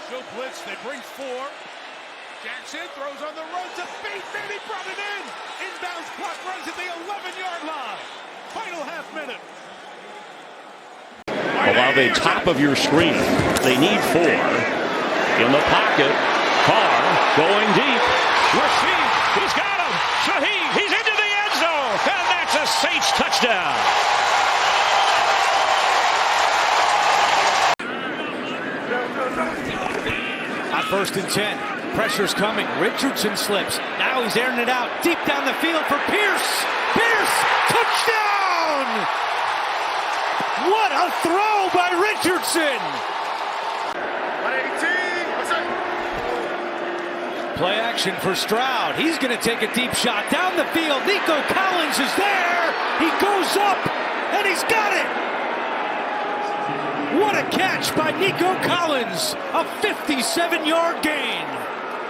Still blitz, they bring 4. Jackson throws on the run to beat, and he brought it in. Inbounds clock runs at the 11-yard line. Final half minute. Allow the top of your screen. They need 4. In the pocket. Carr going deep. Rashid, he's got him. Shaheed, he's into the end zone. And that's a Saints touchdown. On 1st and 10. Pressure's coming. Richardson slips. Now he's airing it out. Deep down the field for Pierce. Pierce! Touchdown! What a throw by Richardson! Play action for Stroud. He's going to take a deep shot down the field. Nico Collins is there. He goes up, and he's got it. What a catch by Nico Collins. A 57-yard gain.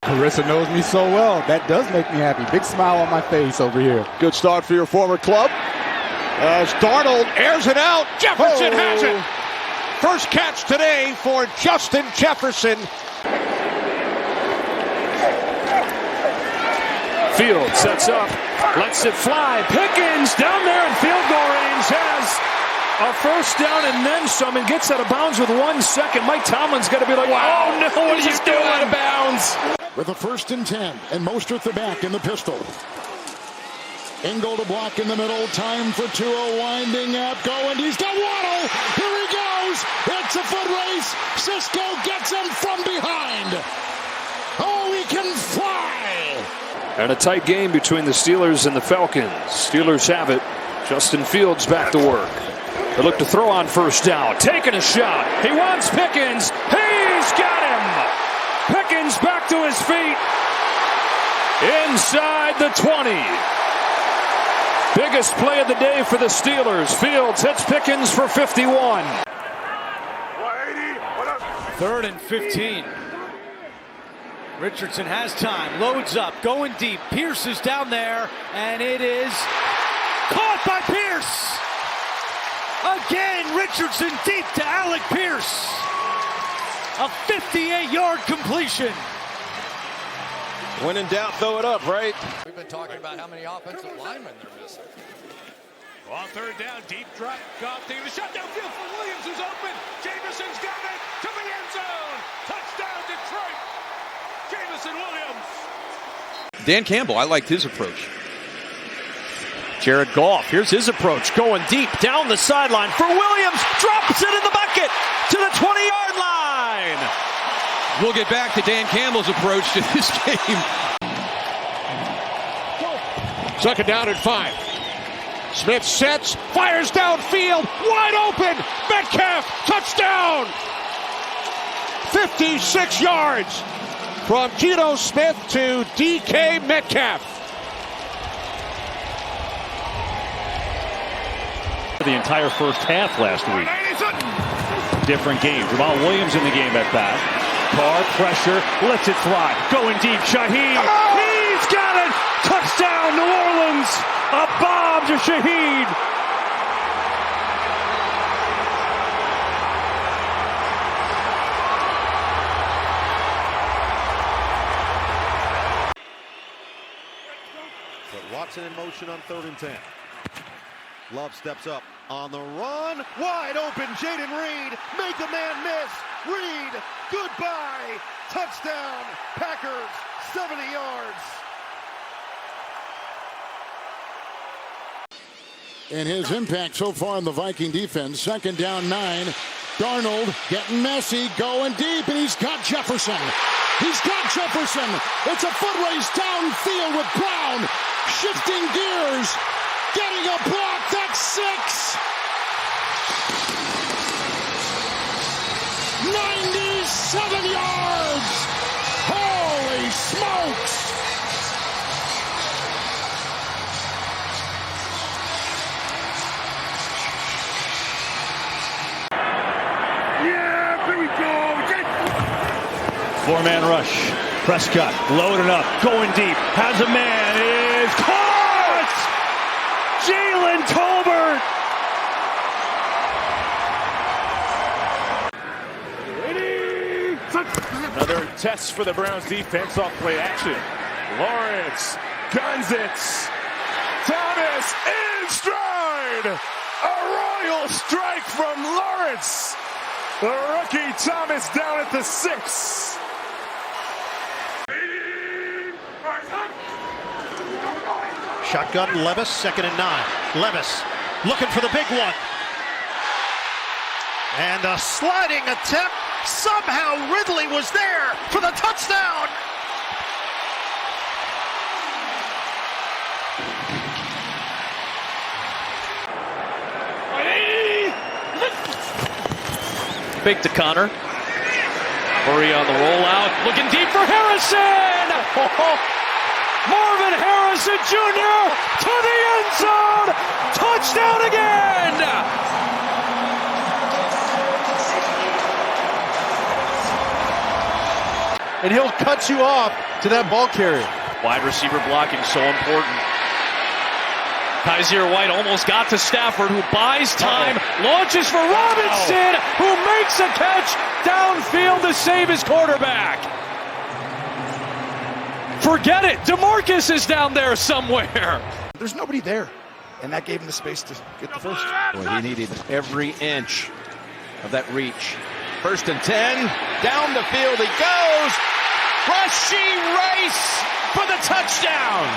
Carissa knows me so well. That does make me happy. Big smile on my face over here. Good start for your former club. As Darnold airs it out. Jefferson has it. First catch today for Justin Jefferson. Field sets up, lets it fly. Pickens down there in field goal range has a first down and then some, and gets out of bounds with 1 second. Mike Tomlin's got to be like, wow, oh no, what are you doing? Out of bounds. With a 1st and 10, and Mostert the back in the pistol. Ingle to block in the middle. Time for Tua winding up, going. He's got Waddle. Here he goes. It's a foot race. Cisco gets him from behind. Oh, he can fly. And a tight game between the Steelers and the Falcons. Steelers have it. Justin Fields back to work. They look to throw on 1st down. Taking a shot. He wants Pickens. He's got him. Pickens back to his feet. Inside the 20. Biggest play of the day for the Steelers. Fields hits Pickens for 51. 3rd and 15. Richardson has time, loads up, going deep. Pierce is down there, and it is caught by Pierce. Again, Richardson deep to Alec Pierce. A 58-yard completion. When in doubt, throw it up, right? We've been talking about how many offensive linemen they're missing. On 3rd down, deep drop. Goff taking the shot downfield for Williams, who's open. Jameson's got it to the end zone. Touchdown, Detroit. Jameson Williams. Dan Campbell, I liked his approach. Jared Goff, here's his approach, going deep down the sideline for Williams. Drops it in the bucket to the 20-yard line. We'll get back to Dan Campbell's approach to this game. 2nd down and 5. Smith sets, fires downfield, wide open. Metcalf, touchdown. 56 yards from Geno Smith to DK Metcalf. The entire first half last week. Different game. Jamal Williams in the game at bat. Carr pressure, lets it fly. Going deep, Shaheed. He's got it! Touchdown, New Orleans! A bomb to Shaheed! But Watson in motion on 3rd and 10. Love steps up on the run. Wide open, Jaden Reed. Make the man miss. Reed, goodbye. Touchdown, Packers, 70 yards. And his impact so far on the Viking defense. 2nd down 9. Darnold getting messy, going deep, and he's got Jefferson. He's got Jefferson. It's a foot race downfield with Brown. Shifting gears. Getting a block. That's 6. 97 yards. Holy smokes. Yeah, here we go. 4-man rush. Prescott loaded up, going deep, has a man, is caught! Jalen Tolbert! Ready, Another test for the Browns defense off play action. Lawrence guns it. Thomas in stride. A royal strike from Lawrence. The rookie Thomas down at the 6. Shotgun Levis, 2nd and 9. Levis looking for the big one. And a sliding attempt. Somehow Ridley was there for the touchdown. Fake to Connor. Murray on the rollout. Looking deep for Harrison. Marvin Harrison Jr. to the end zone. Touchdown again. And he'll cut you off to that ball carrier. Wide receiver blocking so important. Kaiser White almost got to Stafford, who buys time, launches for Robinson, who makes a catch downfield to save his quarterback. Forget it. DeMarcus is down there somewhere. There's nobody there, and that gave him the space to get the first. Well, he needed every inch of that reach. 1st and 10. Down the field he goes. Rashee Rice for the touchdown.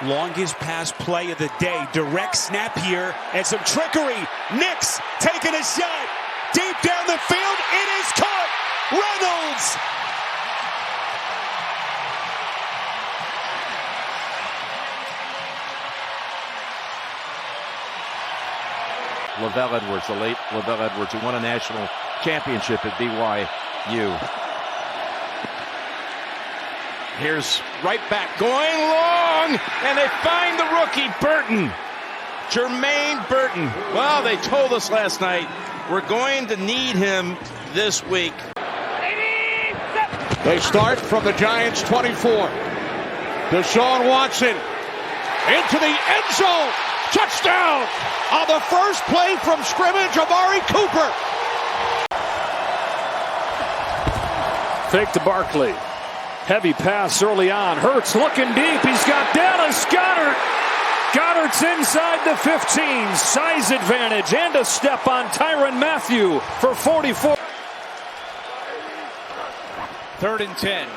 Longest pass play of the day. Direct snap here and some trickery. Nix taking a shot. Deep down the field. It is caught. Reynolds. LaVell Edwards, the late LaVell Edwards, who won a national championship at BYU. Here's right back, going long, and they find the rookie, Burton. Jermaine Burton. Well, they told us last night, we're going to need him this week. They start from the Giants' 24. Deshaun Watson into the end zone. Touchdown on the first play from scrimmage, Amari Cooper. Fake to Barkley. Heavy pass early on. Hurts looking deep. He's got Dallas Goedert. Goedert's inside the 15. Size advantage and a step on Tyrann Mathieu for 44. 3rd and 10.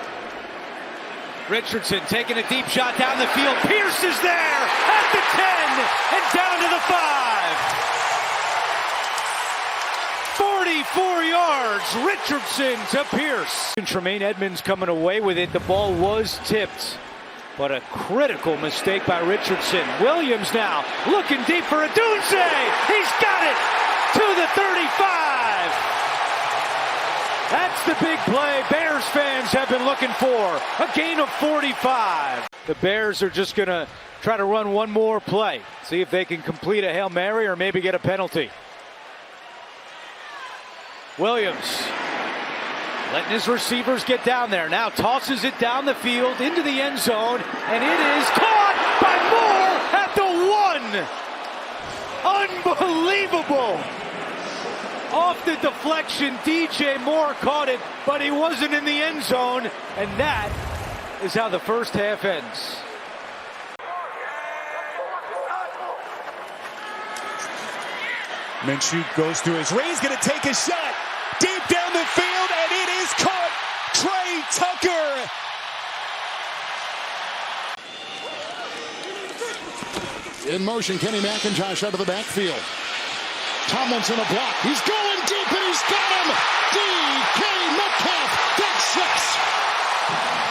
Richardson taking a deep shot down the field. Pierce is there at the 10 and down to the 5. 44 yards. Richardson to Pierce. And Tremaine Edmonds coming away with it. The ball was tipped, but a critical mistake by Richardson. Williams now looking deep for Adunze. He's got it to the 35. That's the big play Bears fans have been looking for. A gain of 45. The Bears are just going to try to run one more play. See if they can complete a Hail Mary or maybe get a penalty. Williams letting his receivers get down there. Now tosses it down the field into the end zone. And it is caught by Moore at the 1. Unbelievable. Off the deflection, DJ Moore caught it, but he wasn't in the end zone. And that is how the first half ends. Minshew goes to his right. He's going to take a shot deep down the field, and it is caught. Trey Tucker. In motion, Kenny McIntosh out of the backfield. Tomlinson a block. He's going deep, and he's got him. DK Metcalf got 6.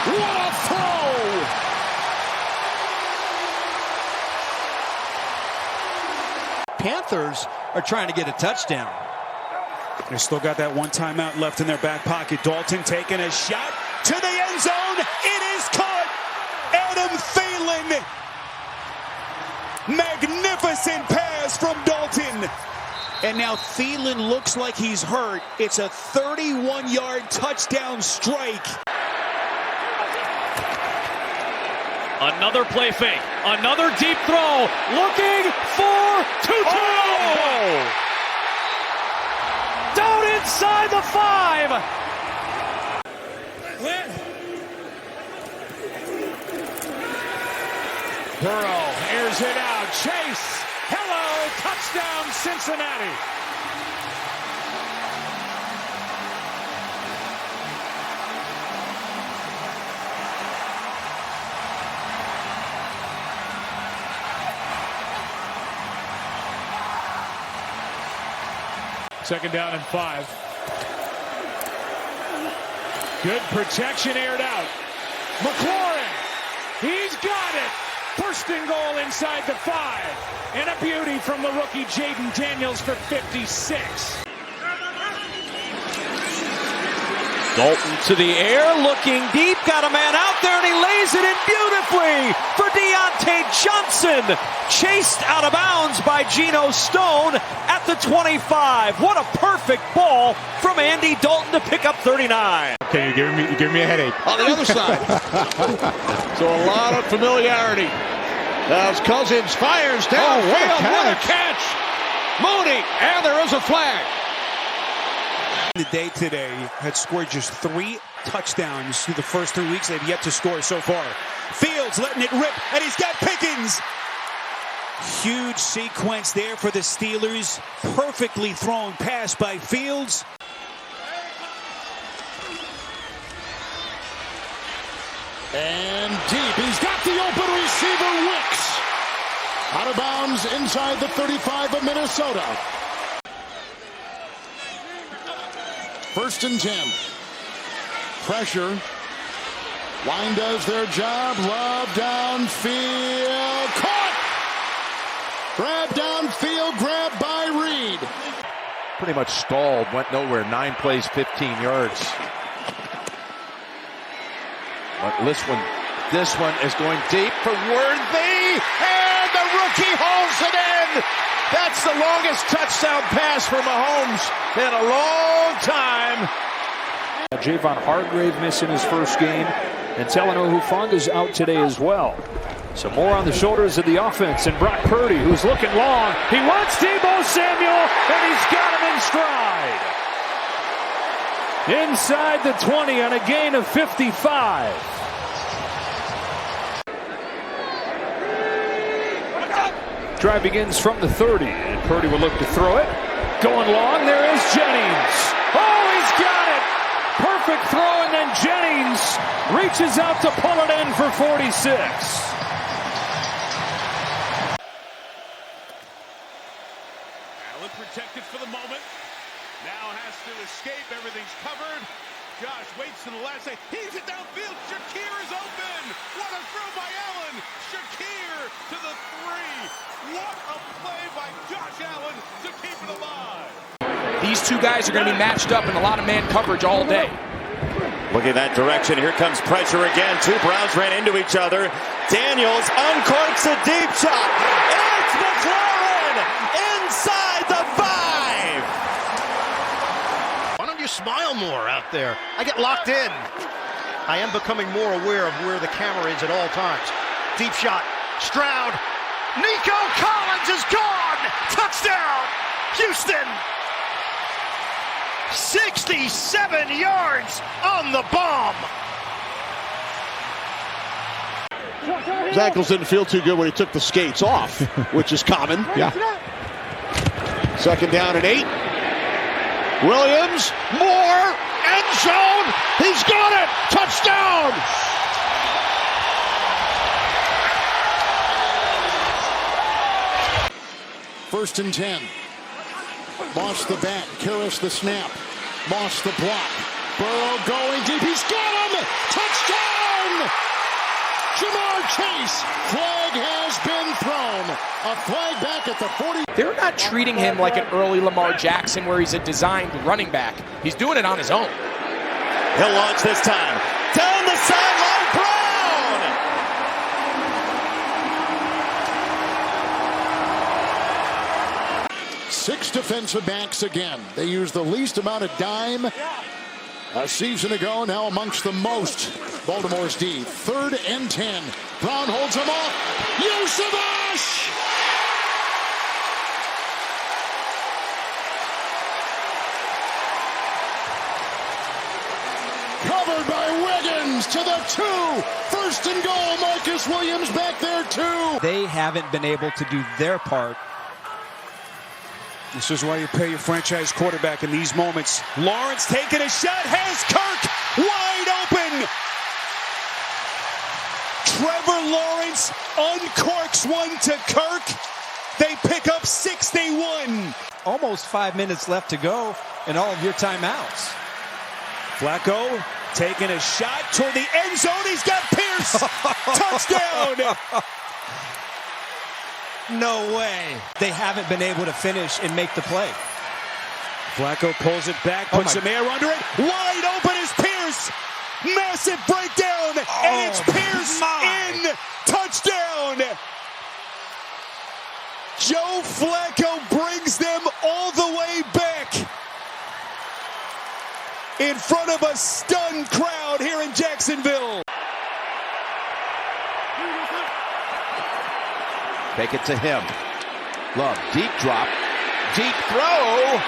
What a throw! Panthers are trying to get a touchdown. They still got that one timeout left in their back pocket. Dalton taking a shot to the end zone. It is caught. Adam Thielen. Magnificent pass from Dalton. And now Thielen looks like he's hurt. It's a 31-yard touchdown strike. Another play fake. Another deep throw. Looking for Tutu. inside the 5. Burrow airs it out. Chase. Hello. Touchdown, Cincinnati. Second down and 5. Good protection, aired out. McLaurin. He's got it. First and goal inside the 5. And a beauty from the rookie Jaden Daniels for 56. Dalton to the air, looking deep, got a man out there, and he lays it in beautifully for Deontay Johnson. Chased out of bounds by Geno Stone at the 25. What a perfect ball from Andy Dalton to pick up 39. Okay, you're giving me a headache. On the other side. So a lot of familiarity. As Cousins fires downfield. What a catch. Mooney, and there is a flag. The day today had scored just 3 touchdowns through the first 3 weeks. They've yet to score so far. Fields letting it rip, and he's got Pickens. Huge sequence there for the Steelers. Perfectly thrown pass by Fields. And deep. He's got the open receiver, Wicks. Out of bounds inside the 35 of Minnesota. First and 10. Pressure. Line does their job. Love downfield. Caught! Grab downfield. Grab by Reed. Pretty much stalled. Went nowhere. 9 plays, 15 yards. But this one is going deep for Worthy. And the rookie hauls it in. That's the longest touchdown pass for Mahomes in a long time. Javon Hargrave missing his first game, and Talanoa Hufanga's out today as well. So more on the shoulders of the offense, and Brock Purdy, who's looking long. He wants Deebo Samuel, and he's got him in stride. Inside the 20 on a gain of 55. Drive begins from the 30, and Purdy will look to throw it. Going long, there is Jennings. Oh, he's got it! Perfect throw, and then Jennings reaches out to pull it in for 46. Allen protected for the moment. Now has to escape. Everything's covered. Josh waits to the last second. He's it downfield. Shakir is open. What a throw by Allen. Shakir to the 3. What a play by Josh Allen to keep it alive. These two guys are going to be matched up in a lot of man coverage all day. Look at that direction. Here comes pressure again. 2 Browns ran into each other. Daniels uncorks a deep shot. It's McLaurin inside the 5. Why don't you smile more out there? I get locked in. I am becoming more aware of where the camera is at all times. Deep shot. Stroud. Nico Collins is gone. Touchdown, Houston. 67 yards on the bomb. His ankles didn't feel too good when he took the skates off, which is common. Yeah. Second down and 8. Williams, more, end zone. He's got it. Touchdown. First and 10. Moss the back. Karras the snap. Moss the block. Burrow going deep. He's got him. Touchdown! Jamar Chase. Flag has been thrown. A flag back at the 40. They're not treating him like an early Lamar Jackson where he's a designed running back. He's doing it on his own. He'll launch this time. Down the sideline, Brown! 6 defensive backs again. They use the least amount of dime a season ago, now amongst the most. Baltimore's D. 3rd and 10. Brown holds him off. Yusuvash! covered by Wiggins to the 2. First and goal. Marcus Williams back there too. They haven't been able to do their part. This is why you pay your franchise quarterback in these moments. Lawrence taking a shot, has Kirk wide open. Trevor Lawrence uncorks one to Kirk. They pick up 61. Almost 5 minutes left to go in all of your timeouts. Flacco taking a shot toward the end zone. He's got Pierce. Touchdown. No way. They haven't been able to finish and make the play. Flacco pulls it back, puts some air under it. Wide open is Pierce. Massive breakdown. And it's Pierce in. Touchdown. Joe Flacco brings them all the way back in front of a stunned crowd here in Jacksonville. Take it to him. Love, deep drop, deep throw.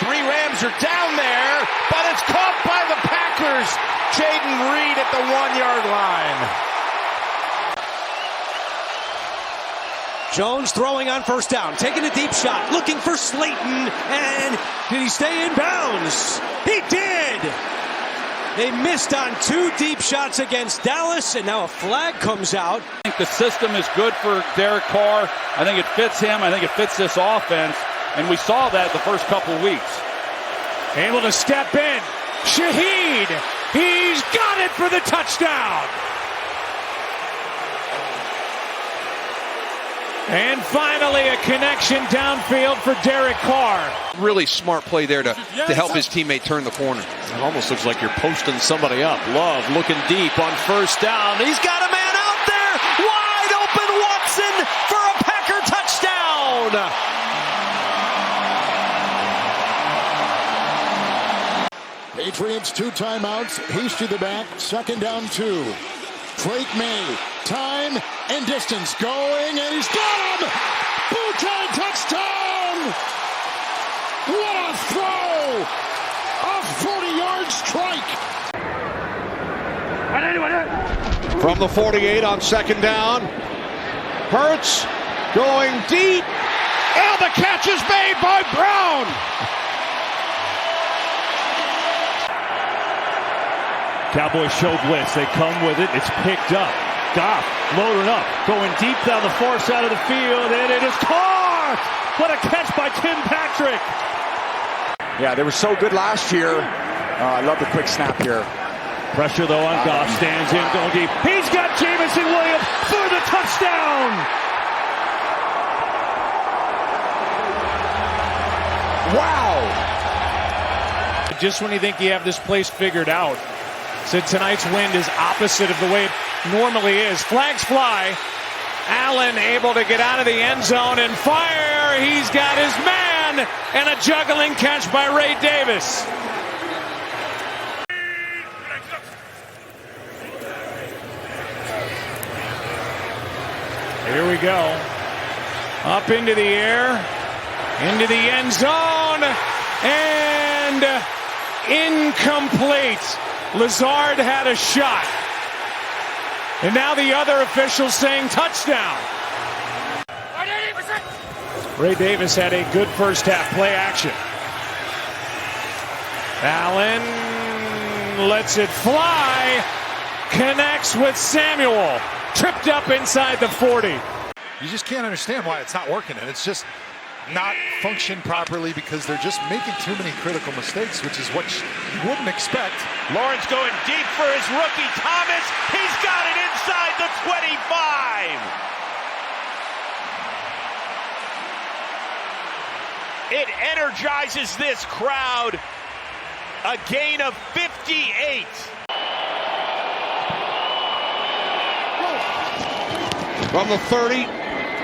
3 Rams are down there, but it's caught by the Packers. Jaden Reed at the 1-yard line. Jones throwing on first down, taking a deep shot, looking for Slayton, and did he stay in bounds? He did! They missed on 2 deep shots against Dallas, and now a flag comes out. I think the system is good for Derek Carr. I think it fits him. I think it fits this offense, and we saw that the first couple of weeks. Able to step in. Shaheed! He's got it for the touchdown! And finally, a connection downfield for Derek Carr. Really smart play there to help his teammate turn the corner. It almost looks like you're posting somebody up. Love looking deep on first down. He's got a man out there. Wide open Watson for a Packer touchdown. Patriots 2 timeouts. Hasty the back. Second down 2. Drake May. Time and distance going, and he's got him! Bouquet touchdown! What a throw! A 40-yard strike! From the 48 on second down. Hurts going deep, and the catch is made by Brown! Cowboys show blitz. They come with it. It's picked up. Goff loading up, going deep down the far side of the field, and it is caught! What a catch by Tim Patrick! Yeah, they were so good last year. I love the quick snap here. Pressure though on Goff, stands in, going deep. He's got Jameson Williams for the touchdown! Wow! Just when you think you have this place figured out. So tonight's wind is opposite of the way it normally is. Flags fly. Allen able to get out of the end zone and fire. He's got his man, and a juggling catch by Ray Davis. Here we go. Up into the air, into the end zone, and incomplete. Lazard had a shot. And now the other officials saying touchdown. Ray Davis had a good first half. Play action. Allen lets it fly. Connects with Samuel. Tripped up inside the 40. You just can't understand why it's not working, and it's just not functioned properly because they're just making too many critical mistakes, which is what you wouldn't expect. Lawrence going deep for his rookie Thomas. He's got it inside the 25. It energizes this crowd. A gain of 58. From the 30,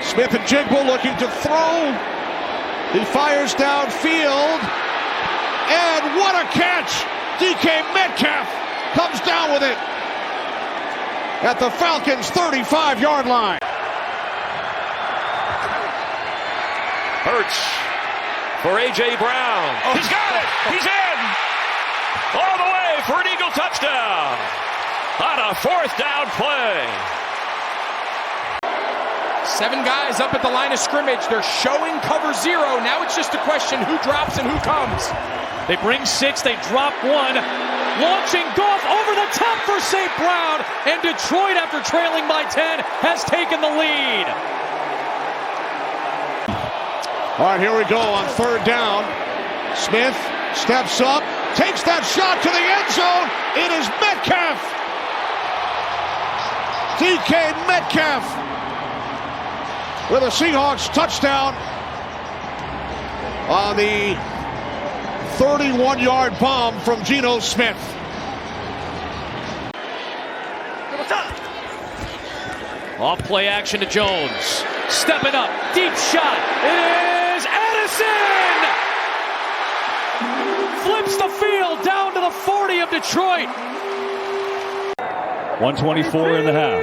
Smith and Jigba looking to throw. He fires downfield, and what a catch! DK Metcalf comes down with it at the Falcons' 35-yard line. Hurts for A.J. Brown. He's got it! He's in! all the way for an Eagle touchdown on a 4th down play. 7 guys up at the line of scrimmage. They're showing cover 0. Now it's just a question who drops and who comes. They bring 6, they drop 1. Launching Goff over the top for St. Brown. And Detroit, after trailing by 10, has taken the lead. All right, here we go on 3rd down. Smith steps up, takes that shot to the end zone. It is Metcalf. DK Metcalf with a Seahawks touchdown on the 31-yard bomb from Geno Smith. Off play action to Jones. Stepping up, deep shot. It is Addison! Flips the field down to the 40 of Detroit. 1:24 in the half.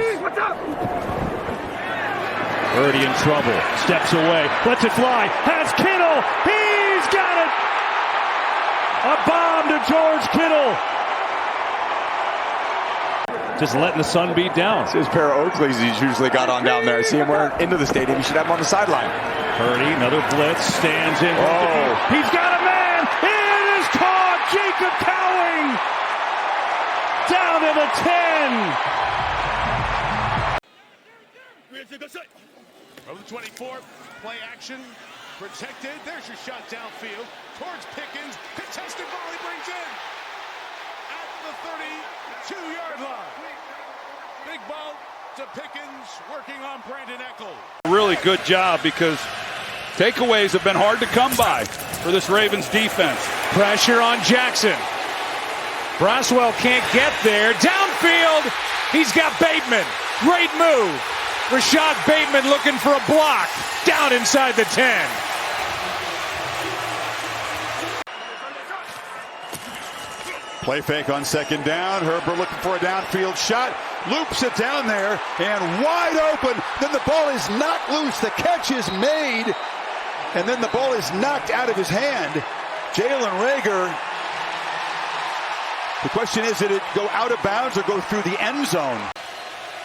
Purdy in trouble. Steps away. Lets it fly. Has Kittle. He's got it. A bomb to George Kittle. Just letting the sun beat down. His pair of Oakleys he's usually got on down there. See him wearing into the stadium. You should have him on the sideline. Purdy, another blitz. Stands in. Oh. He's got a man. It is caught. Jacob Cowing. Down to the 10. Over the 24, play action, protected. There's your shot downfield towards Pickens. Contested volley brings in at the 32-yard line. Big ball to Pickens, working on Brandon Echols. Really good job because takeaways have been hard to come by for this Ravens defense. Pressure on Jackson. Braswell can't get there. Downfield, he's got Bateman. Great move. Rashad Bateman looking for a block. Down inside the 10. Play fake on 2nd down. Herbert looking for a downfield shot. Loops it down there and wide open. Then the ball is knocked loose. The catch is made. And then the ball is knocked out of his hand. Jalen Reagor. The question is, did it go out of bounds or go through the end zone?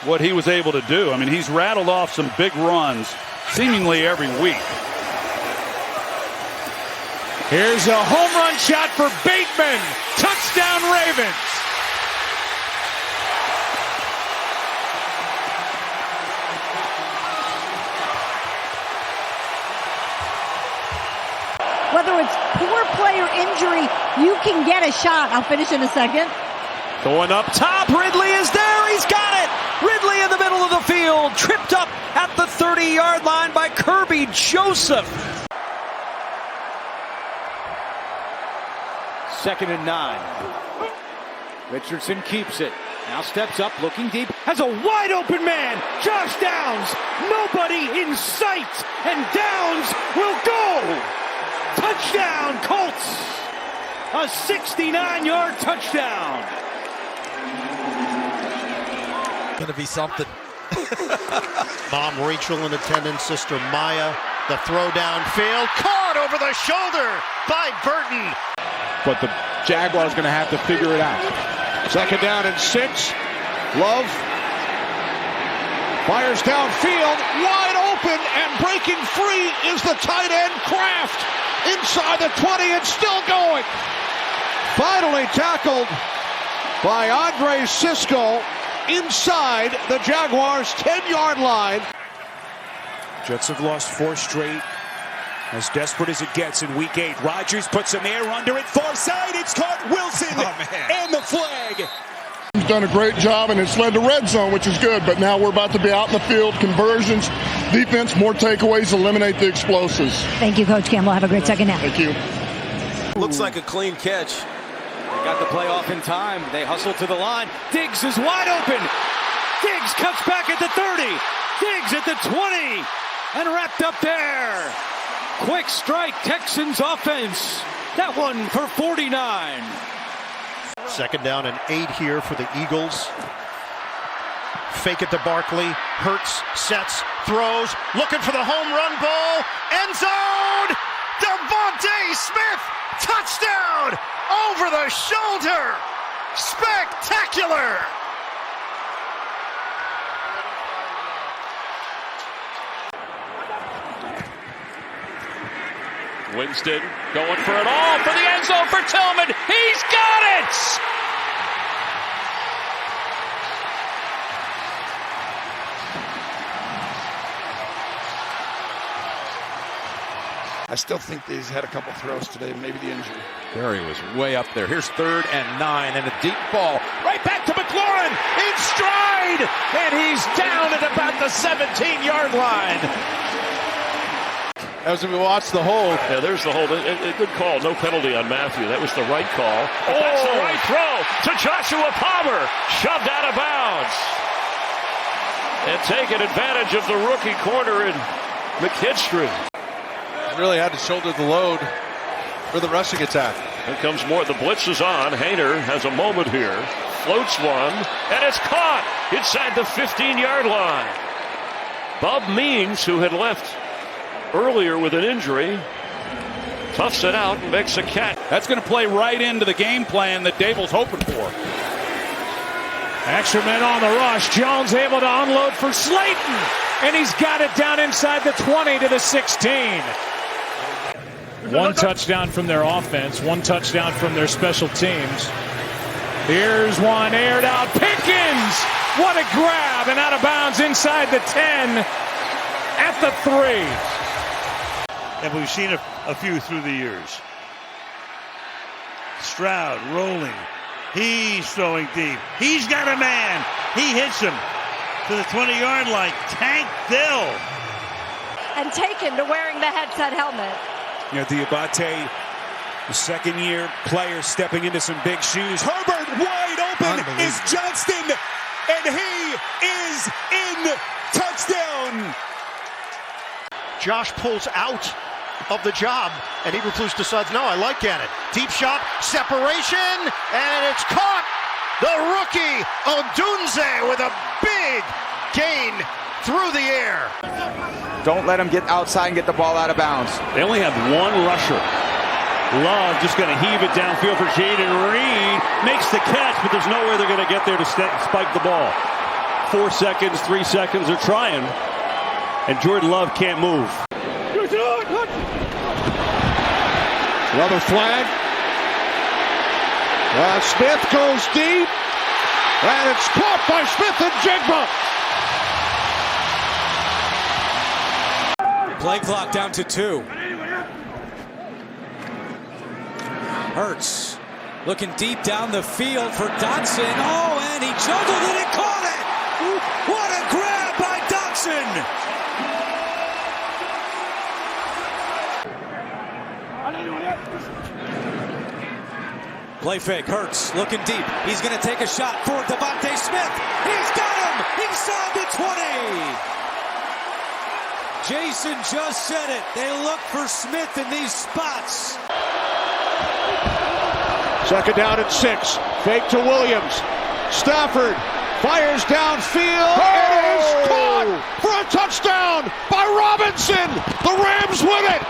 What he was able to do. I mean, he's rattled off some big runs seemingly every week. Here's a home run shot for Bateman. Touchdown Ravens. Whether it's poor play or injury, you can get a shot. I'll finish in a second. Going up top, Ridley is there, he's got it! Ridley in the middle of the field, tripped up at the 30-yard line by Kirby Joseph. 2nd and 9. Richardson keeps it. Now steps up, looking deep, has a wide open man. Josh Downs, nobody in sight, and Downs will go. Touchdown, Colts. A 69-yard touchdown. Going to be something. Mom Rachel in attendance, sister Maya. The throw downfield, caught over the shoulder by Burton. But the Jaguars going to have to figure it out. 2nd down and 6. Love fires downfield, wide open, and breaking free is the tight end Kraft. Inside the 20 and still going. Finally tackled by Andre Sisco inside the Jaguars' 10-yard line. Jets have lost 4 straight. As desperate as it gets in week 8. Rodgers puts some air under it. Far side, it's caught. Wilson and the flag. He's done a great job, and it's led to red zone, which is good. But now we're about to be out in the field. Conversions, defense, more takeaways, eliminate the explosives. Thank you, Coach Campbell. Have a great second half. Thank you. Looks like a clean catch. They got the play off in time. They hustle to the line. Diggs is wide open. Diggs cuts back at the 30. Diggs at the 20. And wrapped up there. Quick strike, Texans offense. That one for 49. 2nd down and 8 here for the Eagles. Fake it to Barkley. Hurts, sets, throws, looking for the home run ball. End zone! Devontae Smith, touchdown, over the shoulder, spectacular. Winston going for it all for the end zone for Tillman. He's got it! I still think that he's had a couple throws today, maybe the injury. Barry was way up there. Here's 3rd and 9 and a deep ball. Right back to McLaurin in stride, and he's down at about the 17-yard line. As we watch the hold. Yeah, there's the hold. A good call. No penalty on Matthew. That was the right call. But that's the right throw to Joshua Palmer. Shoved out of bounds. And taking advantage of the rookie corner in McKinstry. Really had to shoulder the load for the rushing attack. Here comes more. The blitz is on. Hayner has a moment here. Floats one. And it's caught inside the 15-yard line. Bob Means, who had left earlier with an injury, toughs it out and makes a catch. That's going to play right into the game plan that Dable's hoping for. Extra men on the rush. Jones able to unload for Slayton. And he's got it down inside the 20 to the 16. One touchdown from their offense. One touchdown from their special teams. Here's one aired out. Pickens! What a grab, and out of bounds inside the 10 at the 3. And we've seen a few through the years. Stroud rolling. He's throwing deep. He's got a man. He hits him to the 20-yard line. Tank Dill. And taken to wearing the headset helmet. You know, Diabate, the second-year player stepping into some big shoes. Herbert wide open is Johnston, and he is in. Touchdown. Josh pulls out of the job, and Eberflus decides, no, I like it. Deep shot, separation, and it's caught. The rookie, Odunze, with a big gain through the air. Don't let him get outside and get the ball out of bounds. They only have one rusher. Love just going to heave it downfield for Jaden Reed. Makes the catch, but there's nowhere they're going to get there to spike the ball. 4 seconds, 3 seconds, they're trying. And Jordan Love can't move. Another flag. Smith goes deep. And it's caught by Smith and Jigba. Play clock down to 2. Hurts looking deep down the field for Dotson. Oh, and he juggled it and caught it. What a grab by Dotson. Play fake. Hurts looking deep. He's going to take a shot for Devontae Smith. He's got him inside the 20. Jason just said it. They look for Smith in these spots. Second down and 6. Fake to Williams. Stafford fires downfield. It is caught for a touchdown by Robinson. The Rams win it.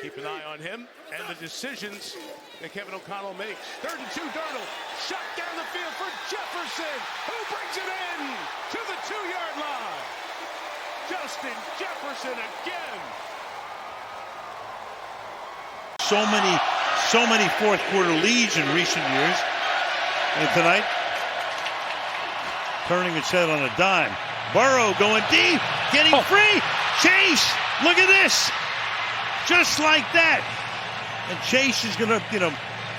Keep an eye on him and the decisions that Kevin O'Connell makes. 3rd and 2, Darnold. Shot down the field for Jefferson, who brings it in to the 2-yard line. Justin Jefferson again. So many fourth quarter leads in recent years. And tonight, turning its head on a dime. Burrow going deep, getting free. Chase, look at this. Just like that. And Chase is going to,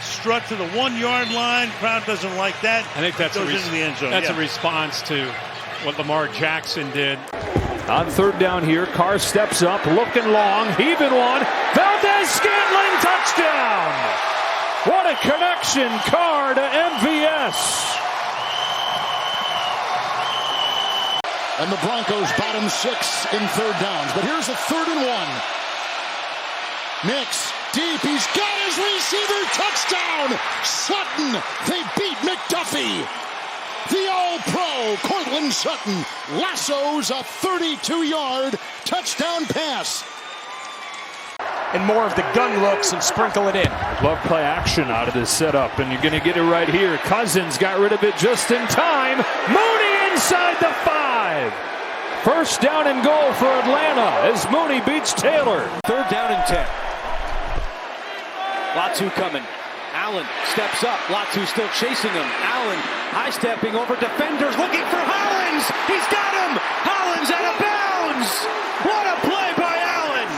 strut to the 1-yard line. Crowd doesn't like that. I think that's goes into the end zone. That's a response to what Lamar Jackson did. On 3rd down here, Carr steps up, looking long, heaving one. Valdez-Scantling, touchdown! What a connection, Carr to MVS. And the Broncos bottom 6 in 3rd downs. But here's a 3rd and 1. Nix deep. He's got his receiver. Touchdown. Sutton. They beat McDuffie. The All-Pro Cortland Sutton lassos a 32-yard touchdown pass. And more of the gun looks and sprinkle it in. Love play action out of this setup, and you're going to get it right here. Cousins got rid of it just in time. Mooney inside the 5. First down and goal for Atlanta as Mooney beats Taylor. 3rd down and 10. Latu coming. Allen steps up. Latu still chasing him. Allen high-stepping over defenders, looking for Hollins. He's got him. Hollins out of bounds. What a play by Allen.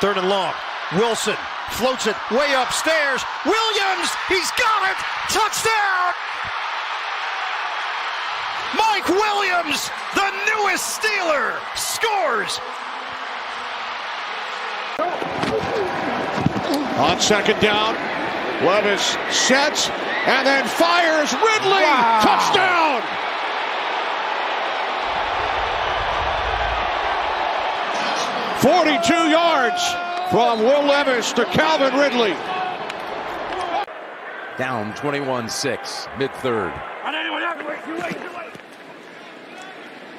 3rd and long. Wilson floats it way upstairs. Williams, he's got it. Touchdown. Mike Williams, the newest Steeler, scores. On 2nd down, Levis sets and then fires. Ridley, touchdown! "42 yards from Will Levis to Calvin Ridley." Down 21-6, mid-3rd.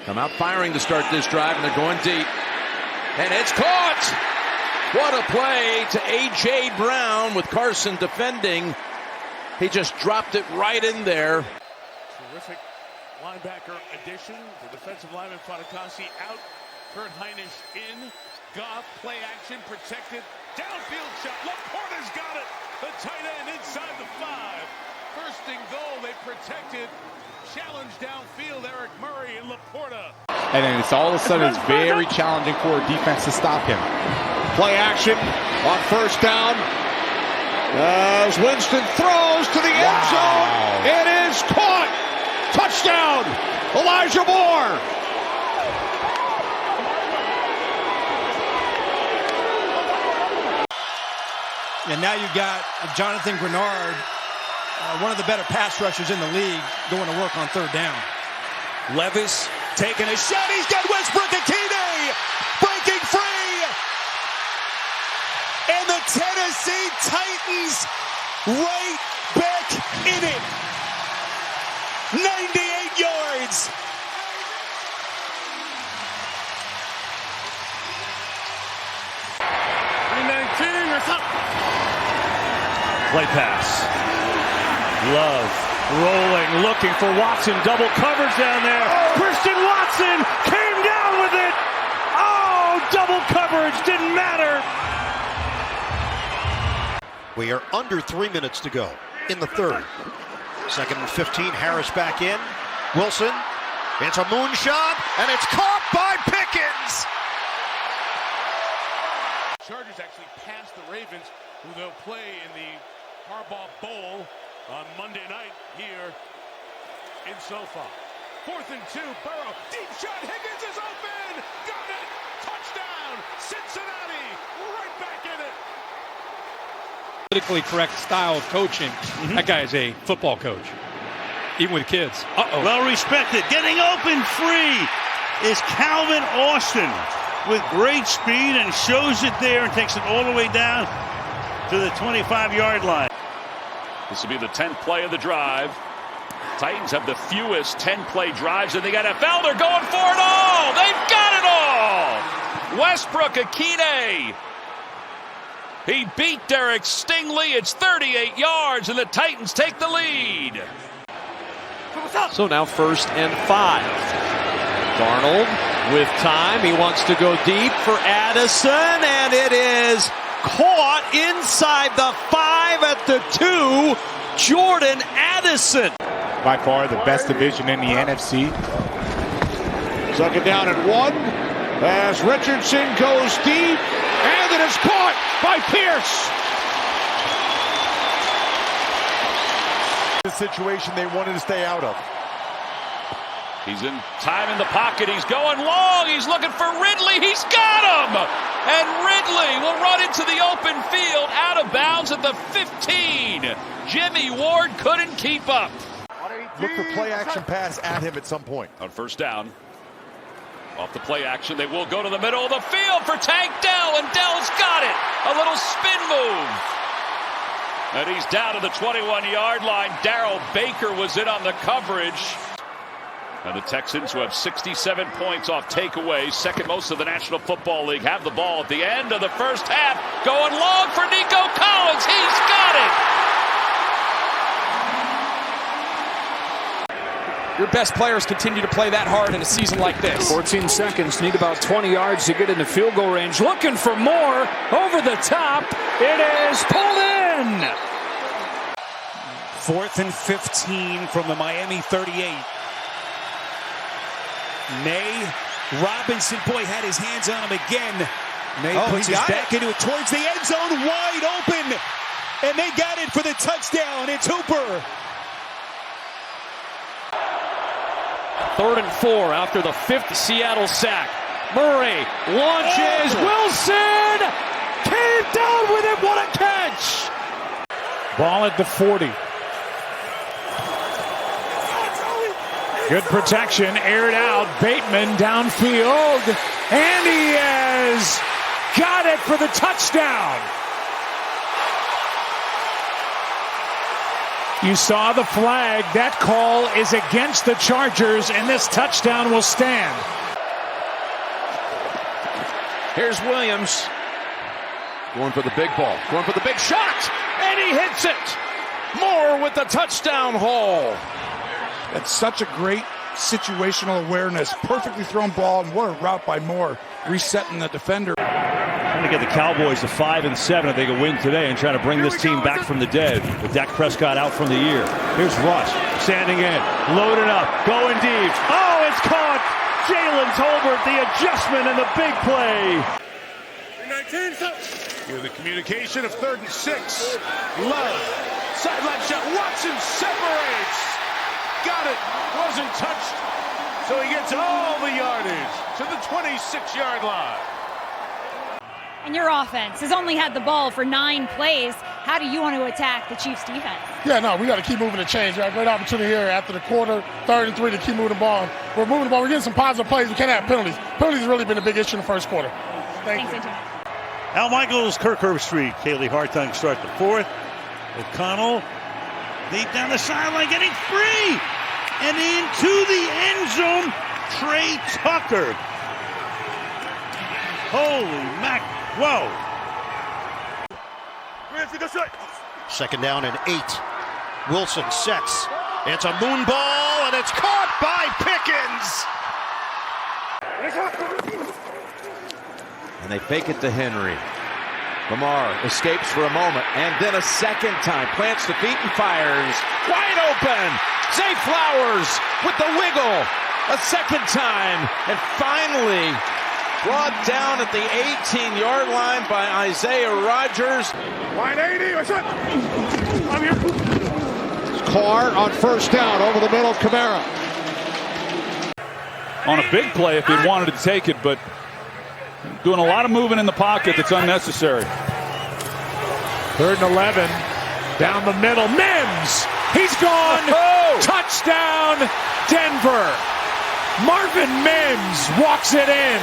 Come out firing to start this drive, and they're going deep. And it's caught! What a play to A.J. Brown with Carson defending. He just dropped it right in there. Terrific linebacker addition. The defensive lineman Fatukasi out. Kurt Hinish in. Goff play action protected. Downfield shot. Laporta's got it. The tight end inside the 5. First and goal. They protected. Challenge downfield. Eric Murray and Laporta. And then it's all of a sudden it's very challenging for a defense to stop him. Play action on 1st down. As Winston throws to the end zone. It is caught. Touchdown. Elijah Moore. And now you've got Jonathan Grenard, one of the better pass rushers in the league, going to work on 3rd down. Levis taking a shot. He's got Westbrook Akine breaking free. And the Tennessee Titans right back in it. 98 yards. Play pass. Love rolling, looking for Watson. Double coverage down there. Christian Watson came down with it. Oh, double coverage didn't matter. We are under 3 minutes to go in the 3rd. 2nd and 15, Harris back in. Wilson, it's a moonshot, and it's caught by Pickens. Chargers actually passed the Ravens, who they'll play in the Harbaugh Bowl on Monday night here in SoFi. 4th and 2, Burrow, deep shot, Higgins is open, got it, touchdown, Cincinnati, right back in it. Politically correct style of coaching. That guy is a football coach, even with kids. Well respected. Getting open free is Calvin Austin with great speed and shows it there and takes it all the way down to the 25-yard line. This will be the 10th play of the drive. Titans have the fewest 10-play drives in the NFL. They're going for it all. They've got it all. Westbrook Akine. He beat Derek Stingley. It's 38 yards, and the Titans take the lead. So now 1st and 5. Darnold with time. He wants to go deep for Addison, and it is caught inside the 5 at the 2. Jordan Addison. By far the best division in the NFC. 2nd down and 1 as Richardson goes deep, and it is caught by Pierce. The situation they wanted to stay out of. He's in time in the pocket. He's going long. He's looking for Ridley. He's got him. And Ridley will run into the open field out of bounds at the 15. Jimmy Ward couldn't keep up. Look for play action pass at him at some point. On 1st down. Off the play action, they will go to the middle of the field for Tank Dell, and Dell's got it. A little spin move. And he's down to the 21-yard line. Darrell Baker was in on the coverage. And the Texans, who have 67 points off takeaways, second most of the National Football League, have the ball at the end of the first half. Going long for Nico Collins. He's got it. Your best players continue to play that hard in a season like this. 14 seconds, need about 20 yards to get into field goal range. Looking for more, over the top. It is pulled in. 4th and 15 from the Miami 38. May Robinson, boy, had his hands on him again. May puts his back into it towards the end zone, wide open. And they got it for the touchdown. It's Hooper. 3rd and 4 after the 5th Seattle sack. Murray launches. Wilson came down with it. What a catch! Ball at the 40. Good protection, aired out. Bateman downfield, and he has got it for the touchdown. You saw the flag. That call is against the Chargers, and this touchdown will stand. Here's Williams. Going for the big ball. Going for the big shot. And he hits it. Moore with the touchdown haul. That's such a great situational awareness. Perfectly thrown ball, and what a route by Moore, resetting the defender. Trying to get the Cowboys to 5-7 if they can win today and try to bring this team back from the dead with Dak Prescott out from the year. Here's Rush, standing in, loaded up, going deep. Oh, it's caught! Jalen Tolbert, the adjustment and the big play. With the communication of 3rd and 6. Love, sideline shot, Watson separates. Got it, wasn't touched. So he gets all the yardage to the 26-yard line. And your offense has only had the ball for 9 plays. How do you want to attack the Chiefs defense? Yeah, no, we got to keep moving the chains. We got a great opportunity here after the quarter, 3rd and 3 to keep moving the ball. We're moving the ball. We're getting some positive plays. We can't have penalties. Penalties have really been a big issue in the first quarter. Thanks, Antonio. Al Michaels, Kirk Herbstreit, Kaylee Hartung start the 4th. O'Connell deep down the sideline, getting free. And into the end zone, Trey Tucker. Holy mac, whoa. 2nd down and 8. Wilson sets. It's a moon ball, and it's caught by Pickens. And they fake it to Henry. Lamar escapes for a moment, and then a second time. Plants the feet and fires. Wide open. Zay Flowers with the wiggle. A second time. And finally brought down at the 18-yard line by Isaiah Rodgers. Line 80, what's up? I'm here. Carr on 1st down over the middle of Kamara. On a big play if he wanted to take it, but doing a lot of moving in the pocket that's unnecessary. 3rd and 11. Down the middle. Mims! He's gone! Touchdown, Denver! Marvin Mims walks it in.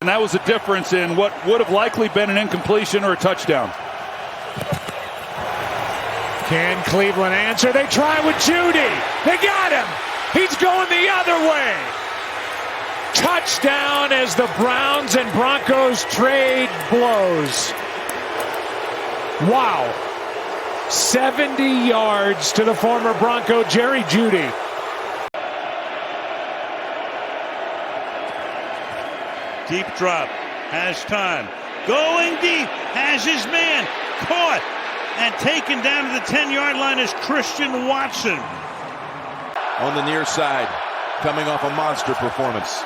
And that was the difference in what would have likely been an incompletion or a touchdown. Can Cleveland answer? They try with Judy. They got him. He's going the other way. Touchdown as the Browns and Broncos trade blows. Wow. 70 yards to the former Bronco, Jerry Judy. Deep drop, has time. Going deep, has his man. Caught and taken down to the 10-yard line is Christian Watson. On the near side, coming off a monster performance.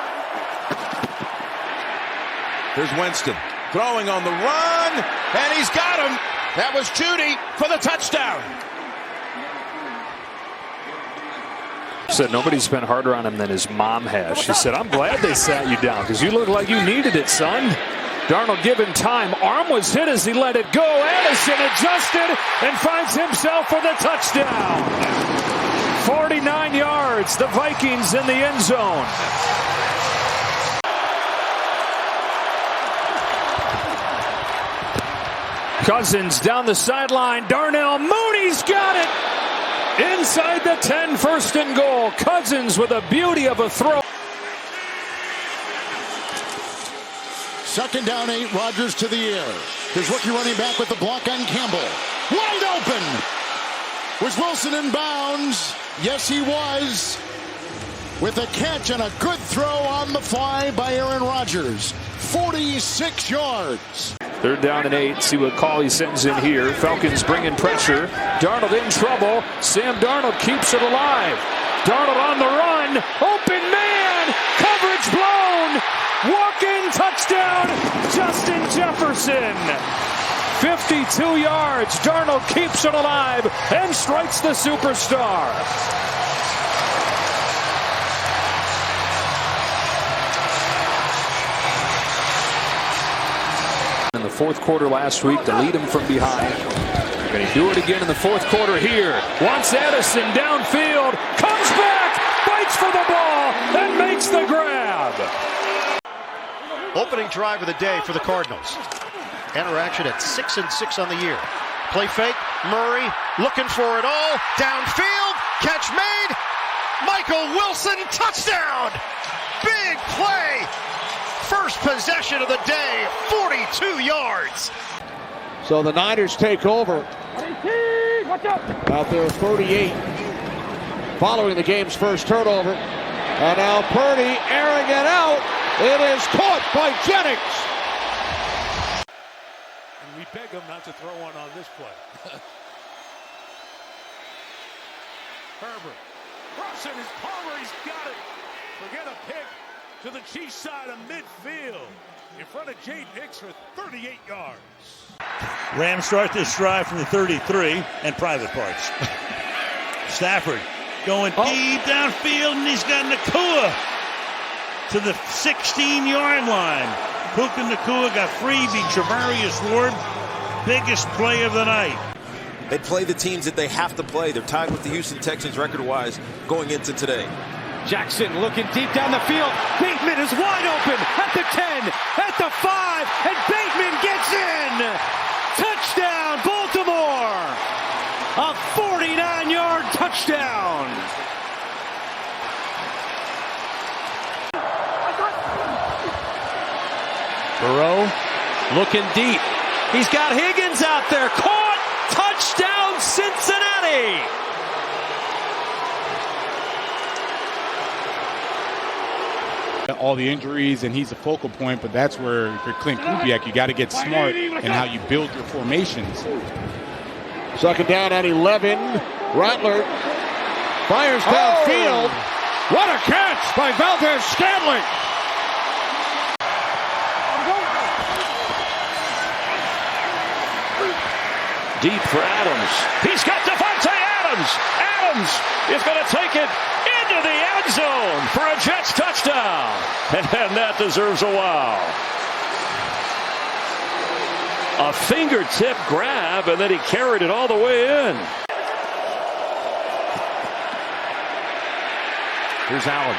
Here's Winston, throwing on the run, and he's got him. That was Judy for the touchdown. Said nobody's been harder on him than his mom has. She said, I'm glad they sat you down because you look like you needed it, son. Darnold given time. Arm was hit as he let it go. Addison adjusted and finds himself for the touchdown. 49 yards. The Vikings in the end zone. Cousins down the sideline. Darnell Mooney's got it. Inside the 10, first and goal. Cousins with a beauty of a throw. Second down 8, Rodgers to the air. His rookie running back with the block on Campbell. Wide open! Was Wilson in bounds? Yes, he was. With a catch and a good throw on the fly by Aaron Rodgers. 46 yards. Third down and 8. See what call he sends in here. Falcons bringing pressure. Darnold in trouble. Sam Darnold keeps it alive. Darnold on the run. Open man. Coverage blown. Walk-in touchdown. Justin Jefferson. 52 yards. Darnold keeps it alive and strikes the superstar. In the fourth quarter last week to lead him from behind. Going to do it again in the fourth quarter here. Wants Addison downfield. Comes back. Fights for the ball and makes the grab. Opening drive of the day for the Cardinals. Interaction at 6-6 on the year. Play fake. Murray looking for it all. Downfield. Catch made. Michael Wilson. Touchdown. Big play. First possession of the day. 42 yards. So the Niners take over. Out there 38. Following the game's first turnover. And now Purdy airing it out. It is caught by Jennings. And we beg him not to throw one on this play. Herbert. Crossing his Palmer. He's got it. Forget a pick. To the Chiefs side of midfield. In front of Jade Hicks for 38 yards. Rams start this drive from the 33 and private parts. Stafford going deep downfield, and he's got Nakua to the 16-yard line. Puka Nakua got freebie. Travarius Ward, biggest play of the night. They play the teams that they have to play. They're tied with the Houston Texans record-wise going into today. Jackson looking deep down the field. Bateman is wide open at the 10, at the 5, and Bateman gets in. Touchdown, Baltimore. A 49-yard touchdown. Burrow looking deep. He's got Higgins out there. Caught. Touchdown, Cincinnati. All the injuries, and he's a focal point, but that's where for Clint Kubiak, you got to get smart in how you build your formations. Second down at 11. Rattler fires downfield. What a catch by Valdez Scantling. Deep for Adams. He's got Devontae Adams. Adams is going to take it into the end zone for a Jets touchdown. And that deserves a wow. A fingertip grab, and then he carried it all the way in. Here's Allen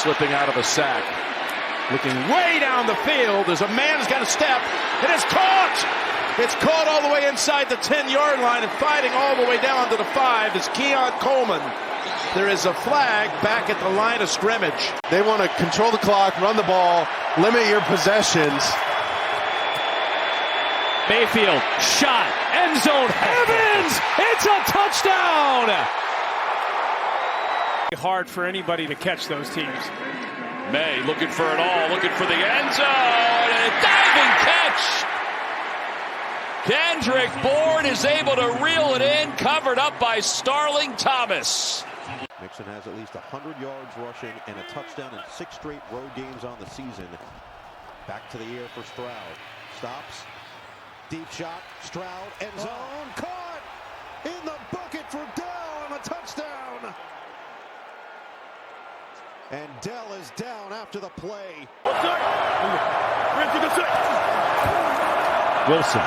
slipping out of a sack. Looking way down the field as a man's got a step. It is caught! It's caught all the way inside the 10-yard line and fighting all the way down to the 5 is Keon Coleman. There is a flag back at the line of scrimmage. They want to control the clock, run the ball, limit your possessions. Mayfield, shot, end zone, Evans! It's a touchdown! Hard for anybody to catch those teams. May looking for it all, looking for the end zone, and a diving catch! Kendrick Bourne is able to reel it in, covered up by Starling Thomas. Mixon has at least 100 yards rushing and a touchdown in 6 straight road games on the season. Back to the air for Stroud. Stops. Deep shot. Stroud. End zone. Caught in the bucket for Dell on a touchdown. And Dell is down after the play. Wilson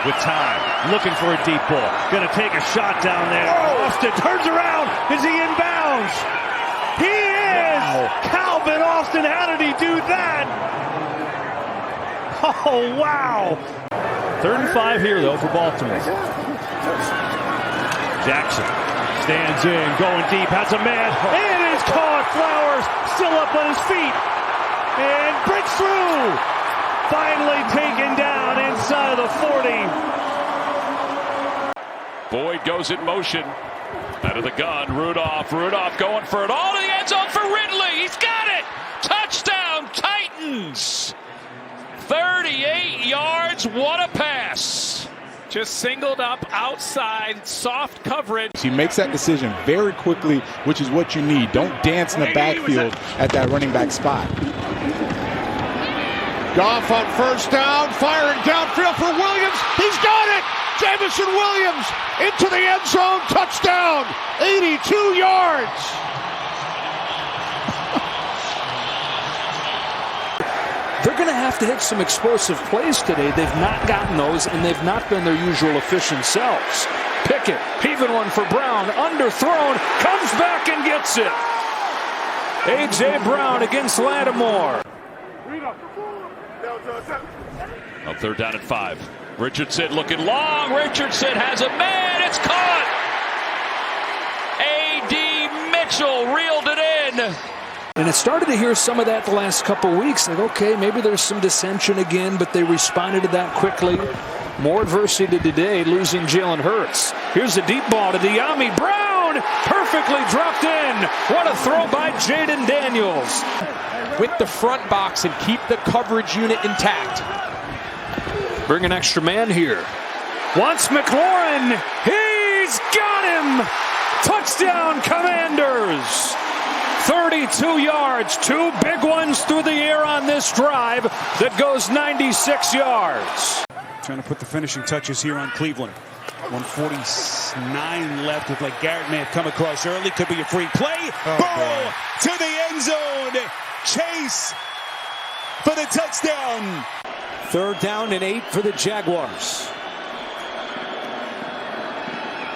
with time, looking for a deep ball. Going to take a shot down there. Austin turns around. Is he in bounds? He is! Wow. Calvin Austin, how did he do that? Oh, wow. 3rd and 5 here, though, for Baltimore. Jackson stands in, going deep, has a man, and is caught. Flowers still up on his feet, and breaks through. Finally taken down inside of the 40. Boyd goes in motion. Out of the gun, Rudolph going for it all to the end zone for Ridley. He's got it. Touchdown, Titans. 38 yards. What a pass. Just singled up outside, soft coverage. He makes that decision very quickly, which is what you need. Don't dance in the backfield at that running back spot. Goff on first down, firing downfield for Williams. He's got it. Jamison Williams into the end zone, touchdown, 82 yards. They're going to have to hit some explosive plays today. They've not gotten those, and they've not been their usual efficient selves. Pickett, even one for Brown, underthrown, comes back and gets it. A.J. Brown against Lattimore. On 3rd down and 5. Richardson looking long. Richardson has a man. It's caught. A.D. Mitchell reeled it in. And it started to hear some of that the last couple weeks. Like, okay, maybe there's some dissension again, but they responded to that quickly. More adversity today, losing Jalen Hurts. Here's a deep ball to De'Ami Brown. Perfectly dropped in. What a throw by Jaden Daniels. With the front box and keep the coverage unit intact. Bring an extra man here. Wants McLaurin. He's got him. Touchdown, Commanders. 32 yards. 2 big ones through the air on this drive that goes 96 yards. Trying to put the finishing touches here on Cleveland. 149 left. Looked like Garrett may have come across early. Could be a free play. Burrow to the end zone. Chase for the touchdown. 3rd down and 8 for the Jaguars.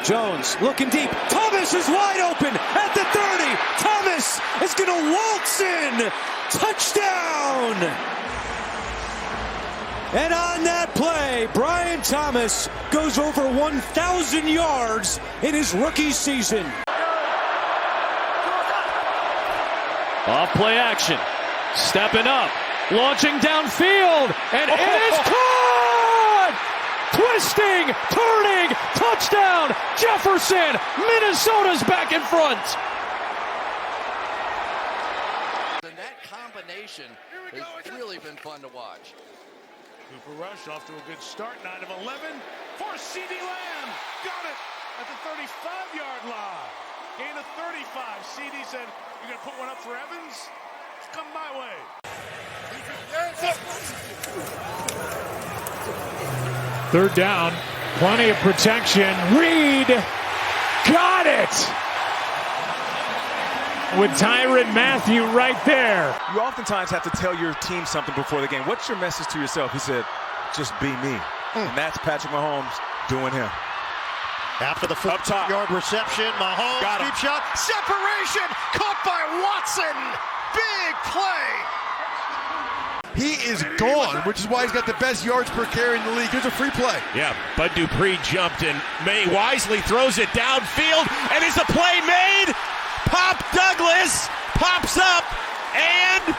Jones looking deep. Thomas is wide open at the 30. Thomas is going to waltz in. Touchdown. And on that play, Brian Thomas goes over 1,000 yards in his rookie season. Off play action. Stepping up. Launching downfield. And it is caught! Twisting, turning, touchdown, Jefferson. Minnesota's back in front. And that combination has really been fun to watch. Cooper Rush off to a good start, 9 of 11 for CeeDee Lamb. Got it at the 35-yard line. Gain of 35. CeeDee said, "You're going to put one up for Evans? Come my way." 3rd down, plenty of protection. Reed got it with Tyrann Mathieu right there. You oftentimes have to tell your team something before the game. What's your message to yourself? He said, just be me. And that's Patrick Mahomes doing him. After the 14-yard reception, Mahomes, deep shot, separation, caught by Watson. Big play. He is gone, which is why he's got the best yards per carry in the league. Here's a free play. Yeah, Bud Dupree jumped and May wisely throws it downfield. And is the play made? Pop Douglas pops up, and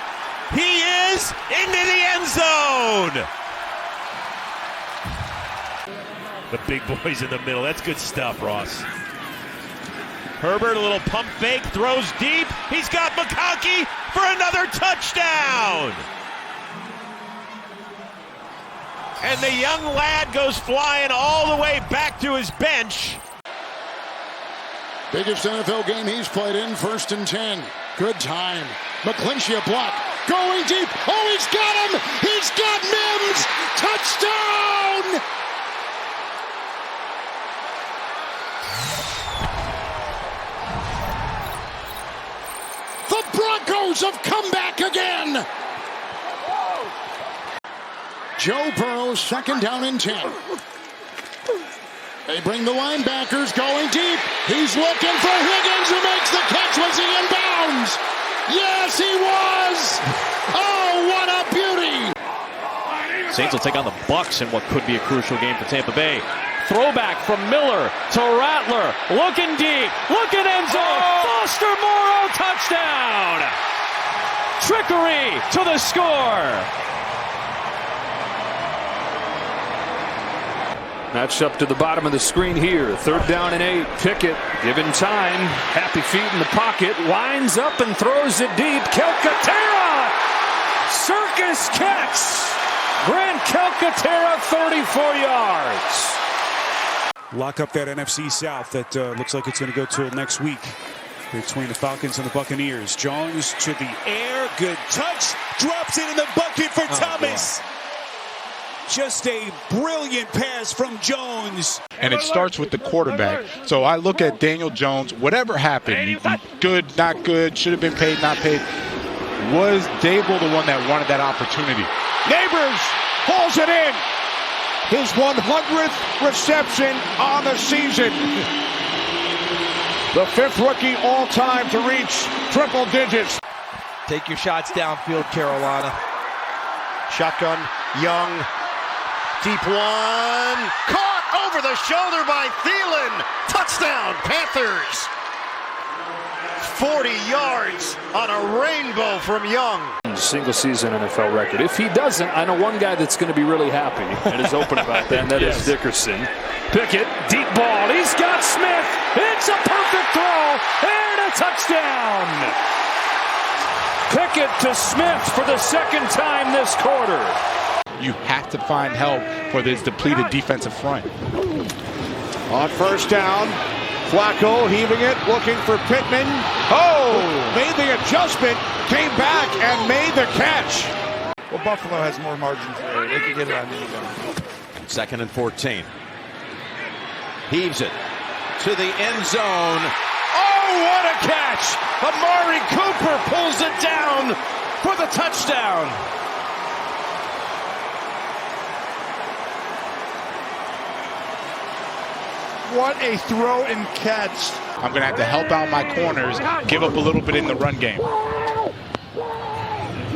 he is into the end zone. The big boys in the middle. That's good stuff, Ross. Herbert, a little pump fake, throws deep. He's got McConkey for another touchdown. And the young lad goes flying all the way back to his bench. Biggest NFL game he's played in, 1st and 10. Good time. McClinchey a block. Going deep. Oh, he's got him. He's got Mims. Touchdown. The Broncos have come back again. Joe Burrow, 2nd down and 10. They bring the linebackers going deep. He's looking for Higgins, who makes the catch. Was he in bounds? Yes, he was. Oh, what a beauty. Saints will take on the Bucks in what could be a crucial game for Tampa Bay. Throwback from Miller to Rattler. Looking deep. Looking end zone. Foster Moreau touchdown. Trickery to the score. Matched up to the bottom of the screen here. 3rd down and 8. Pickett given time. Happy feet in the pocket. Winds up and throws it deep. Calcaterra! Circus catch! Grant Calcaterra, 34 yards. Lock up that NFC South that looks like it's going to go till next week between the Falcons and the Buccaneers. Jones to the air. Good touch. Drops it in the bucket for Thomas. God. Just a brilliant pass from Jones. And it starts with the quarterback. So I look at Daniel Jones, whatever happened, good, not good, should have been paid, not paid. Was Dable the one that wanted that opportunity? Neighbors pulls it in. His 100th reception on the season. The 5th rookie all-time to reach triple digits. Take your shots downfield, Carolina. Shotgun, Young. Deep one. Caught over the shoulder by Thielen. Touchdown, Panthers. 40 yards on a rainbow from Young. Single season NFL record. If he doesn't, I know one guy that's going to be really happy and is open about that, and that is Dickerson. Pickett, deep ball. He's got Smith. It's a perfect throw and a touchdown. Pickett to Smith for the 2nd time this quarter. You have to find help for this depleted defensive front. On 1st down, Flacco heaving it, looking for Pittman. Oh, made the adjustment, came back and made the catch. Well, Buffalo has more margins there. They can get it on anyone. 2nd and 14. Heaves it to the end zone. Oh, what a catch! Amari Cooper pulls it down for the touchdown. What a throw and catch. I'm going to have to help out my corners, give up a little bit in the run game.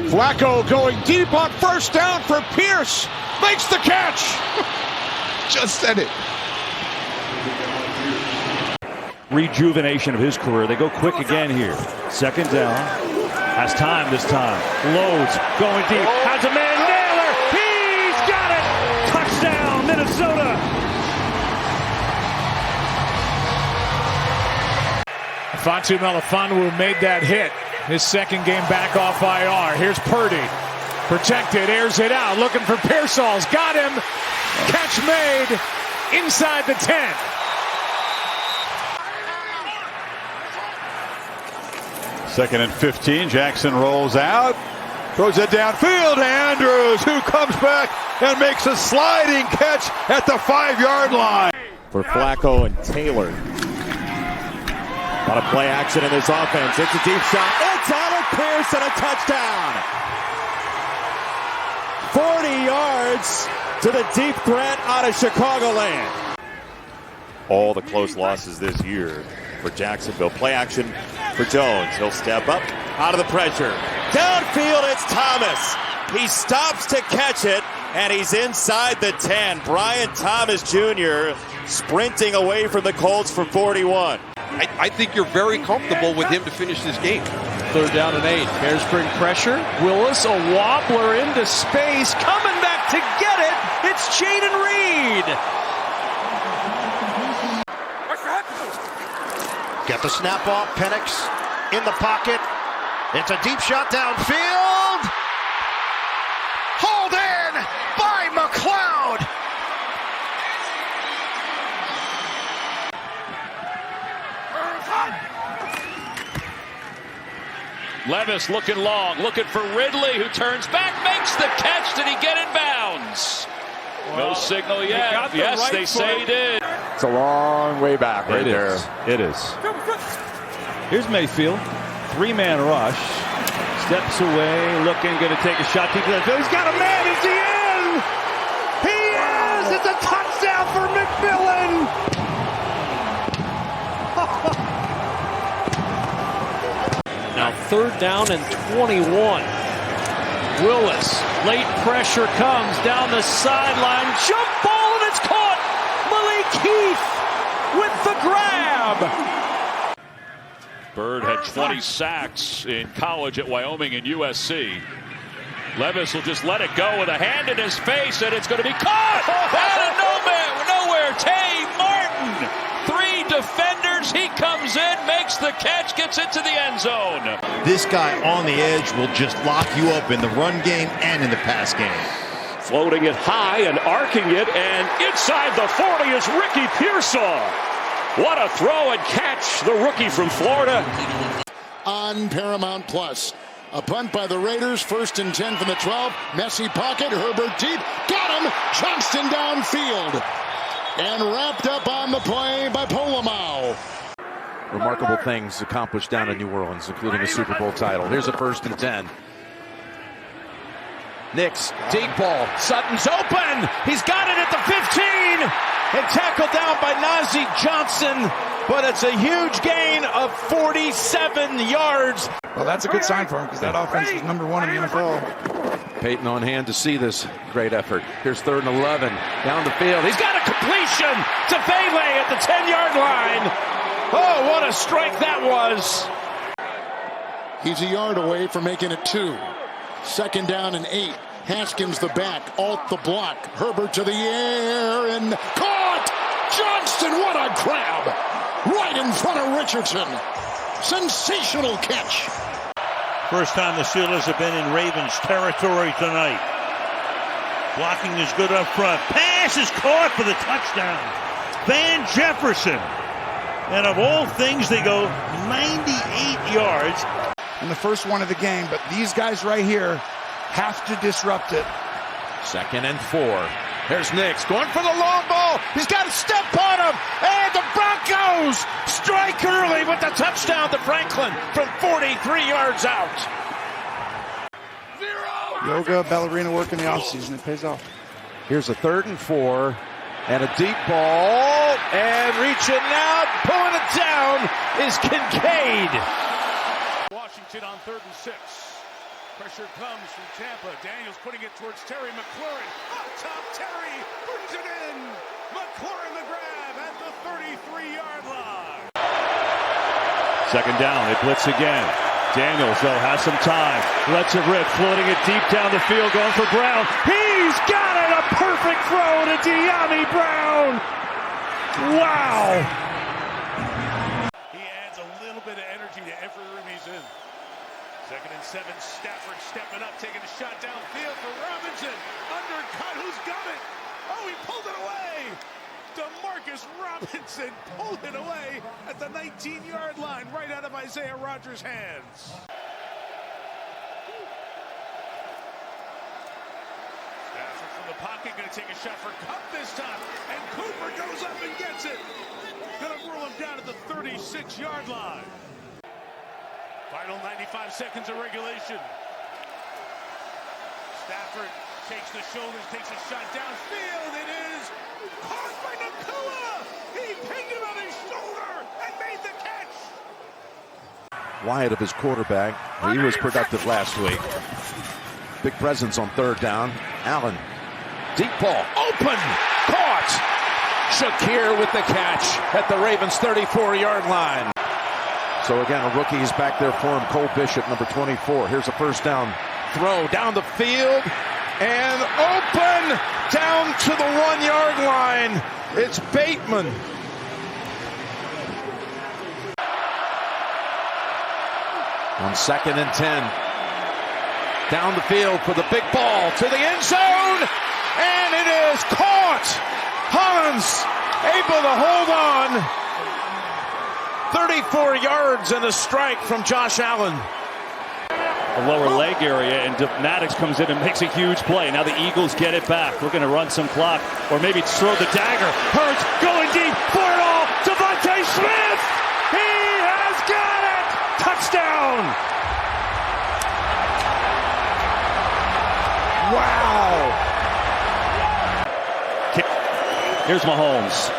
Flacco going deep on 1st down for Pierce. Makes the catch. Just said it. Rejuvenation of his career. They go quick again here. 2nd down. Has time this time. Loads. Going deep. Has a man. Naylor. He's got it. Touchdown, Minnesota. Fatu Melifonwu made that hit. His 2nd game back off IR. Here's Purdy. Protected, airs it out. Looking for Pearsall's. Got him. Catch made inside the 10. Second and 15. Jackson rolls out. Throws it downfield. Andrews, who comes back and makes a sliding catch at the 5-yard line. For Flacco and Taylor. A lot of play action in this offense. It's a deep shot. It's Alec Pierce and a touchdown. 40 yards to the deep threat out of Chicagoland. All the close losses this year for Jacksonville. Play action for Jones. He'll step up out of the pressure. Downfield, it's Thomas. He stops to catch it, and he's inside the 10. Brian Thomas Jr. sprinting away from the Colts for 41. I think you're very comfortable with him to finish this game. 3rd down and 8. Bears bring pressure. Willis, a wobbler into space. Coming back to get it. It's Jaden Reed. Get the snap off. Penix in the pocket. It's a deep shot downfield. Hauled in by McLeod. Levis looking long, looking for Ridley, who turns back, makes the catch. Did he get in bounds? Well, no signal yet. Yes, right they say he did. It's a long way back right there. It is. Here's Mayfield. 3-man rush. Steps away, looking, going to take a shot. He's got a man. Is he in? He is! It's a touchdown for McMillan! Now 3rd down and 21. Willis, late pressure comes down the sideline. Jump ball, and it's caught. Malik Heath with the grab. Bird had 20 sacks in college at Wyoming and USC. Levis will just let it go with a hand in his face, and it's going to be caught out of nowhere. Tay Martin, 3 defenders. He comes in, makes the catch, gets into the end zone. This guy on the edge will just lock you up in the run game and in the pass game. Floating it high and arcing it, and inside the 40 is Ricky Pearsall. What a throw and catch, the rookie from Florida. On Paramount Plus. A punt by the Raiders, 1st and 10 from the 12. Messy pocket, Herbert deep. Got him! Johnston downfield. And wrapped up on the play by Polamalu. Remarkable things accomplished down in New Orleans, including a Super Bowl title. Here's a 1st and 10. Nix, deep ball. Sutton's open. He's got it at the 15. And tackled down by Najee Johnson. But it's a huge gain of 47 yards. Well, that's a good sign for him because that offense is number 1 in the NFL. Peyton on hand to see this great effort. Here's 3rd and 11. Down the field. He's got a completion to Bailey at the 10-yard line. Oh, what a strike that was. He's a yard away from making it 2. 2nd down and 8. Haskins the back, Alt the block. Herbert to the air and caught! Johnston, what a grab! Right in front of Richardson. Sensational catch. First time the Steelers have been in Ravens territory tonight. Blocking is good up front. Pass is caught for the touchdown. Van Jefferson. And of all things, they go 98 yards. And the first one of the game, but these guys right here have to disrupt it. 2nd and 4. Here's Nix going for the long ball. He's got a step on him. And the Broncos strike early with the touchdown to Franklin from 43 yards out. Yoga, ballerina work in the offseason. It pays off. Here's a 3rd and 4. And a deep ball. And reaching out, pulling it down is Kincaid. Washington on 3rd and 6. Pressure comes from Tampa. Daniels putting it towards Terry McLaurin. Up top, Terry brings it in. McLaurin the grab at the 33-yard line. 2nd down, they blitz again. Daniels, though, has some time. Lets it rip, floating it deep down the field, going for Brown. He's got it! A perfect throw to De'Ami Brown! Wow! He adds a little bit of energy to every room he's in. 2nd and 7, Stafford stepping up, taking a shot downfield for Robinson. Undercut, who's got it? Oh, he pulled it away! DeMarcus Robinson pulled it away at the 19-yard line, right out of Isaiah Rodgers' hands. Stafford from the pocket, going to take a shot for Kupp this time, and Cooper goes up and gets it. Going to rule him down at the 36-yard line. Final 95 seconds of regulation. Stafford takes the shoulders, takes a shot downfield. It is caught by Nakua. He pinned him on his shoulder and made the catch. Wyatt of his quarterback. He was productive last week. Big presence on 3rd down. Allen. Deep ball. Open. Caught. Shakir with the catch at the Ravens 34-yard line. So again, a rookie is back there for him. Cole Bishop, number 24. Here's a 1st down throw down the field. And open down to the 1-yard line. It's Bateman. On 2nd and 10. Down the field for the big ball to the end zone. And it is caught. Hans able to hold on. 34 yards and a strike from Josh Allen. The lower leg area, and Maddox comes in and makes a huge play. Now the Eagles get it back. We're going to run some clock, or maybe throw the dagger. Hurts going deep for it all. Devontae Smith! He has got it! Touchdown! Wow! Here's Mahomes.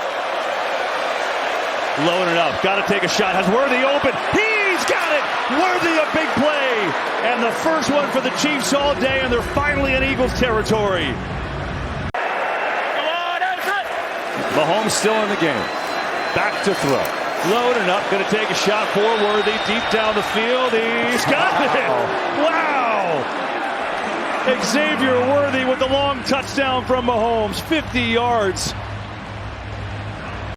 Loading it up. Got to take a shot. Has Worthy open. He's He's got it. Worthy a big play. And the first one for the Chiefs all day, and they're finally in Eagles territory. Mahomes still in the game. Back to throw. Loading up, going to take a shot for Worthy deep down the field. He's got it. Wow. Xavier Worthy with the long touchdown from Mahomes. 50 yards.